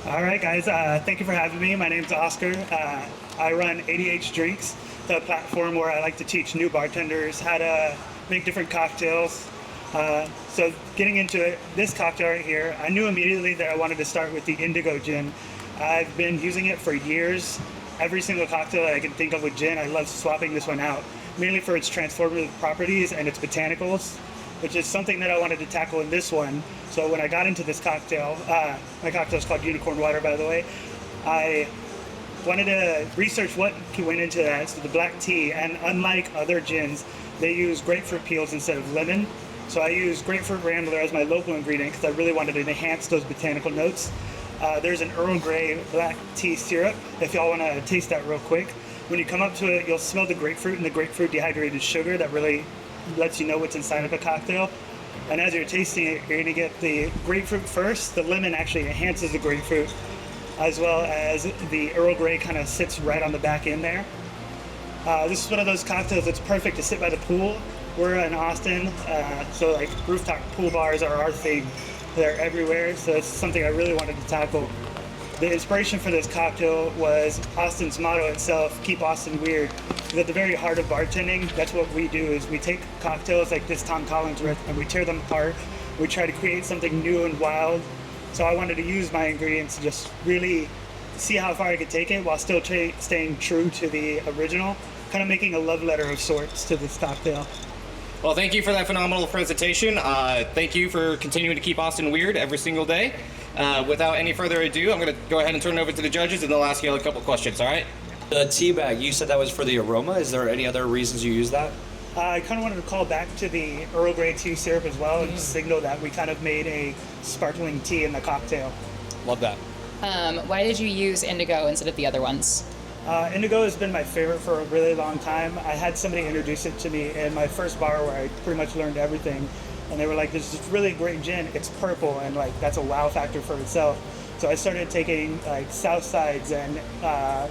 All right, guys. Thank you for having me. My name's Oscar. I run ADHDrinks, the platform where I like to teach new bartenders how to make different cocktails. So getting into it, this cocktail right here, I knew immediately that I wanted to start with the Indigo Gin. I've been using it for years. Every single cocktail that I can think of with gin, I love swapping this one out, mainly for its transformative properties and its botanicals, which is something that I wanted to tackle in this one. So when I got into this cocktail, my cocktail is called Unicorn Water, by the way, I wanted to research what went into that. So the black tea, and unlike other gins, they use grapefruit peels instead of lemon. So I used grapefruit rambler as my local ingredient because I really wanted to enhance those botanical notes. There's an Earl Grey black tea syrup, if y'all want to taste that real quick. When you come up to it, you'll smell the grapefruit and the grapefruit dehydrated sugar that really lets you know what's inside of a cocktail. And as you're tasting it, you're going to get the grapefruit first. The lemon actually enhances the grapefruit, as well as the Earl Grey kind of sits right on the back end there. This is one of those cocktails that's perfect to sit by the pool. We're in Austin, so like rooftop pool bars are our thing. They're everywhere, so it's something I really wanted to tackle. The inspiration for this cocktail was Austin's motto itself, keep Austin weird. Because at the very heart of bartending, that's what we do, is we take cocktails like this Tom Collins riff and we tear them apart. We try to create something new and wild. So I wanted to use my ingredients to just really see how far I could take it while still staying true to the original, kind of making a love letter of sorts to this cocktail. Well, thank you for that phenomenal presentation. Thank you for continuing to keep Austin weird every single day. Without any further ado, I'm going to go ahead and turn it over to the judges, and they'll ask you a couple questions, all right? The tea bag, you said that was for the aroma. Is there any other reasons you use that? I kind of wanted to call back to the Earl Grey tea syrup as well and signal that we kind of made a sparkling tea in the cocktail. Love that. Why did you use indigo instead of the other ones? Indigo has been my favorite for a really long time. I had somebody introduce it to me in my first bar where I pretty much learned everything. And they were like, this is really great gin, it's purple, and like that's a wow factor for itself. So I started taking like Southsides and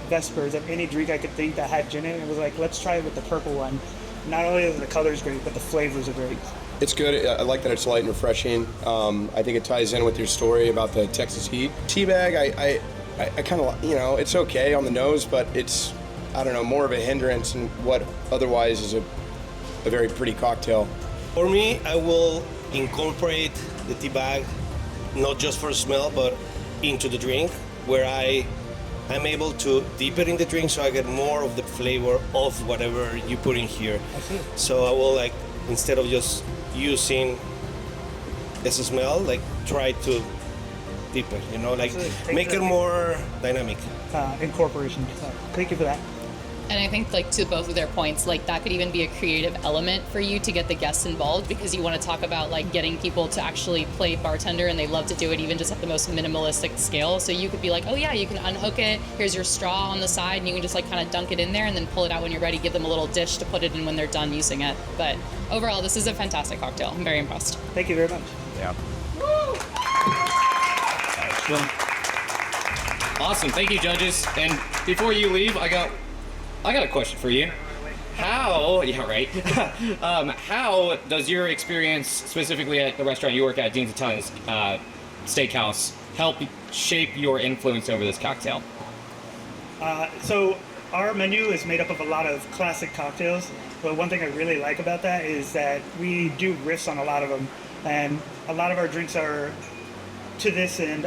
Vespers and any drink I could think that had gin in it. It was like, let's try it with the purple one. Not only is the color's great, but the flavors are great. It's good. I like that it's light and refreshing. I think it ties in with your story about the Texas heat. Teabag, I kind of, you know, it's okay on the nose, but it's, I don't know, more of a hindrance in what otherwise is a very pretty cocktail. For me, I will incorporate the tea bag, not just for smell, but into the drink, where I'm able to dip it in the drink so I get more of the flavor of whatever you put in here. I see. So I will, like, instead of just using this smell, like try to dip it, you know, like make it more dynamic. Incorporation. So, thank you for that. And I think, like, to both of their points, like, that could even be a creative element for you to get the guests involved, because you want to talk about, like, getting people to actually play bartender, and they love to do it even just at the most minimalistic scale. So you could be like, oh yeah, you can unhook it, here's your straw on the side, and you can just, like, kind of dunk it in there and then pull it out when you're ready, give them a little dish to put it in when they're done using it. But overall, this is a fantastic cocktail. I'm very impressed. Thank you very much. Yeah. Awesome. Thank you, judges. And before you leave, I got a question for you. How does your experience, specifically at the restaurant you work at, Dean's Italian Steakhouse, help shape your influence over this cocktail? So our menu is made up of a lot of classic cocktails, but one thing I really like about that is that we do riffs on a lot of them, and a lot of our drinks are to this and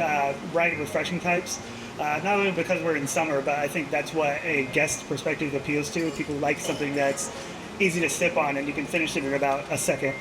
right refreshing types. Not only because we're in summer, but I think that's what a guest perspective appeals to. People like something that's easy to sip on and you can finish it in about a second.